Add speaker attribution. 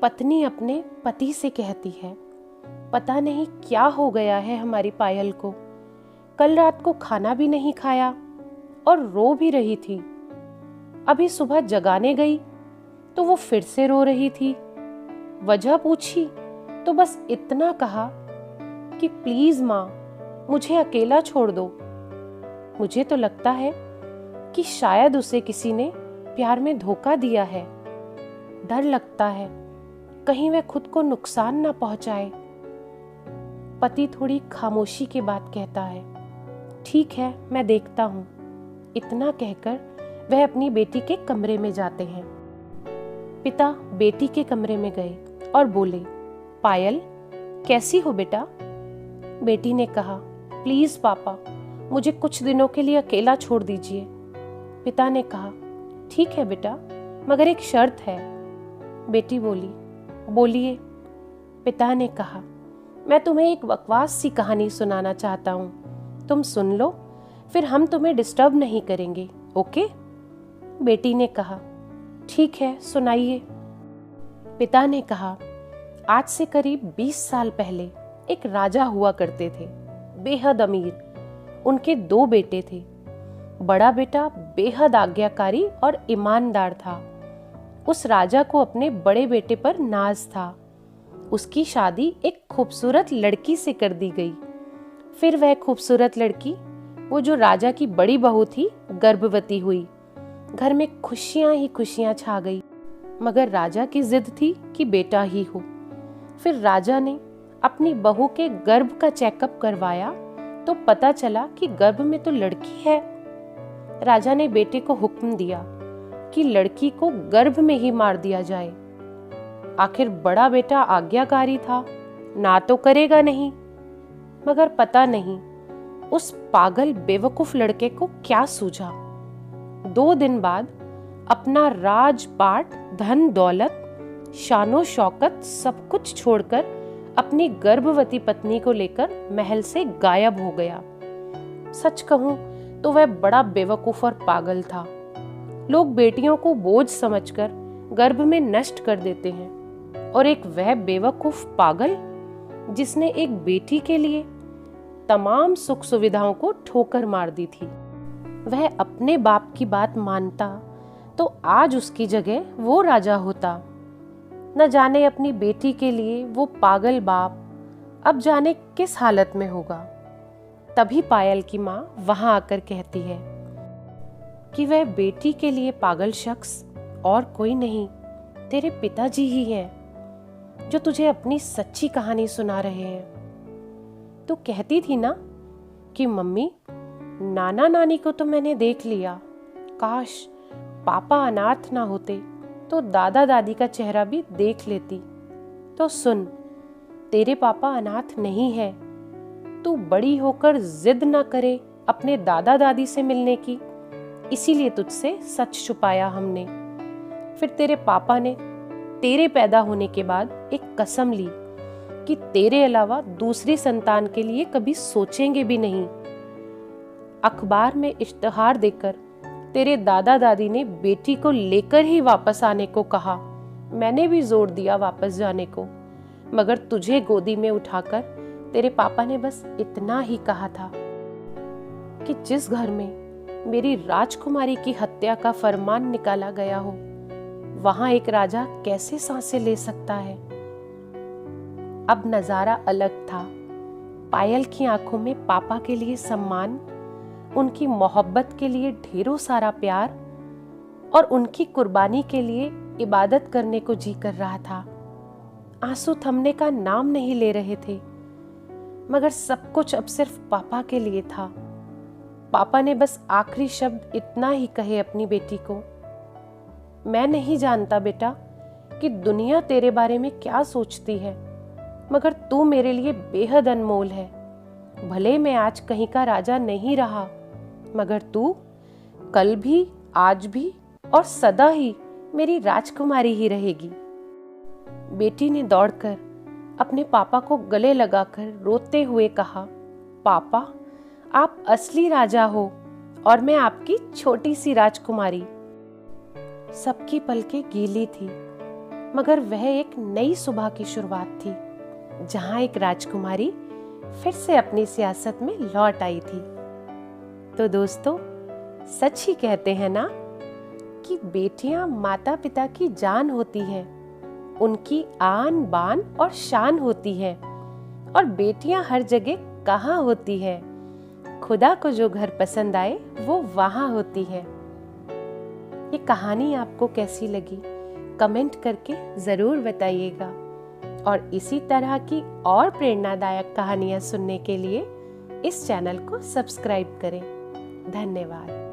Speaker 1: पत्नी अपने पति से कहती है, पता नहीं क्या हो गया है हमारी पायल को। कल रात को खाना भी नहीं खाया और रो भी रही थी। अभी सुबह जगाने गई तो वो फिर से रो रही थी। वजह पूछी तो बस इतना कहा कि प्लीज माँ, मुझे अकेला छोड़ दो। मुझे तो लगता है कि शायद उसे किसी ने प्यार में धोखा दिया है। डर लगता है कहीं वह खुद को नुकसान ना पहुंचाए। पति थोड़ी खामोशी के बाद कहता है, ठीक है, मैं देखता हूं। इतना कहकर वह अपनी बेटी के कमरे में जाते हैं। पिता बेटी के कमरे में गए और बोले, पायल, कैसी हो बेटा? बेटी ने कहा, प्लीज पापा, मुझे कुछ दिनों के लिए अकेला छोड़ दीजिए। पिता ने कहा, ठीक है बेटा, मगर एक शर्त है। बेटी बोली, बोलिए। पिता ने कहा, मैं तुम्हें एक बकवास सी कहानी सुनाना चाहता हूँ, तुम सुन लो, फिर हम तुम्हें डिस्टर्ब नहीं करेंगे, ओके? बेटी ने कहा, ठीक है, सुनाइए। पिता ने कहा, आज से करीब 20 साल पहले एक राजा हुआ करते थे, बेहद अमीर। उनके 2 बेटे थे। बड़ा बेटा बेहद आज्ञाकारी और ईमानदार था। उस राजा को अपने बड़े बेटे पर नाज था। उसकी शादी एक खूबसूरत लड़की से कर दी गई। फिर वह खूबसूरत लड़की, वो जो राजा की बड़ी बहू थी, गर्भवती हुई। घर में खुशियां ही खुशियां छा गई, मगर राजा की जिद थी कि बेटा ही हो। फिर राजा ने अपनी बहू के गर्भ का चेकअप करवाया तो पता चला कि गर्भ में तो लड़की है। राजा ने बेटे को हुक्म दिया कि लड़की को गर्भ में ही मार दिया जाए। आखिर बड़ा बेटा आज्ञाकारी था, ना तो करेगा नहीं। मगर पता नहीं उस पागल बेवकूफ लड़के को क्या सूझा। 2 दिन बाद अपना राजपाट, धन दौलत, शानो शौकत सब कुछ छोड़कर अपनी गर्भवती पत्नी को लेकर महल से गायब हो गया। सच कहूं तो वह बड़ा बेवकूफ और पागल था। लोग बेटियों को बोझ समझकर गर्भ में नष्ट कर देते हैं, और एक वह बेवकूफ पागल जिसने एक बेटी के लिए तमाम सुख सुविधाओं को ठोकर मार दी थी। वह अपने बाप की बात मानता तो आज उसकी जगह वो राजा होता। न जाने अपनी बेटी के लिए वो पागल बाप अब जाने किस हालत में होगा। तभी पायल की माँ वहां आकर कहती है कि वह बेटी के लिए पागल शख्स और कोई नहीं, तेरे पिताजी ही हैं, जो तुझे अपनी सच्ची कहानी सुना रहे हैं। तू कहती थी ना कि मम्मी, नाना नानी को तो मैंने देख लिया, काश पापा अनाथ ना होते तो दादा दादी का चेहरा भी देख लेती। तो सुन, तेरे पापा अनाथ नहीं है। तू बड़ी होकर जिद ना करे अपने दादा दादी से मिलने की, इसीलिए तुझसे सच छुपाया हमने। फिर तेरे पापा ने तेरे पैदा होने के बाद एक कसम ली कि तेरे अलावा दूसरी संतान के लिए कभी सोचेंगे भी नहीं। अखबार में इश्तिहार देकर तेरे दादा दादी ने बेटी को लेकर ही वापस आने को कहा। मैंने भी जोर दिया वापस जाने को, मगर तुझे गोदी में उठाकर तेरे पापा ने बस इतना ही कहा था कि जिस घर में मेरी राजकुमारी की हत्या का फरमान निकाला गया हो, वहां एक राजा कैसे सांसें ले सकता है। अब नजारा अलग था। पायल की आंखों में पापा के लिए सम्मान, उनकी मोहब्बत के लिए ढेरों सारा प्यार और उनकी कुर्बानी के लिए इबादत करने को जी कर रहा था। आंसू थमने का नाम नहीं ले रहे थे, मगर सब कुछ अब सिर्फ पापा के लिए था। पापा ने बस आखिरी शब्द इतना ही कहे अपनी बेटी को, मैं नहीं जानता बेटा कि दुनिया तेरे बारे में क्या सोचती है, मगर तू मेरे लिए बेहद अनमोल है। भले मैं आज कहीं का राजा नहीं रहा, मगर तू कल भी, आज भी और सदा ही मेरी राजकुमारी ही रहेगी। बेटी ने दौड़कर अपने पापा को गले लगाकर रोते हुए कहा, पापा, आप असली राजा हो और मैं आपकी छोटी सी राजकुमारी। सबकी पलकें गीली थी। मगर वह एक नई सुबह की शुरुआत थी, जहां एक राजकुमारी फिर से अपनी सियासत में लौट आई थी। तो दोस्तों, सच ही कहते हैं ना कि बेटियां माता पिता की जान होती हैं, उनकी आन बान और शान होती हैं। और बेटियां हर जगह कहाँ होती है, खुदा को जो घर पसंद आए वो वहां होती है। ये कहानी आपको कैसी लगी कमेंट करके जरूर बताइएगा, और इसी तरह की और प्रेरणादायक कहानियां सुनने के लिए इस चैनल को सब्सक्राइब करें। धन्यवाद।